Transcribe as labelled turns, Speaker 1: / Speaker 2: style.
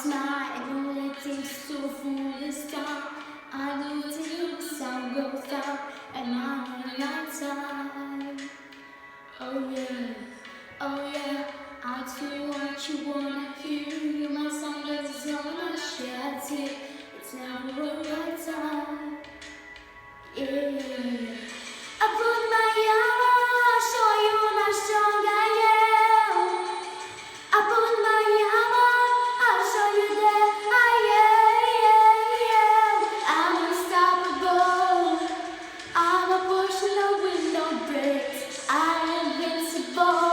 Speaker 1: smile, even when it seems so foolish down. I do till the sun goes down, and I'm on your time. Oh yeah, oh yeah, I tell you what you wanna hear. You my song that's on a shed it. It's never a right time. Yeah. I put my armor, show you how strong I am. I put my armor, I'll show you that I am. I'm unstoppable. I'm a push no window breaks. I'm invincible.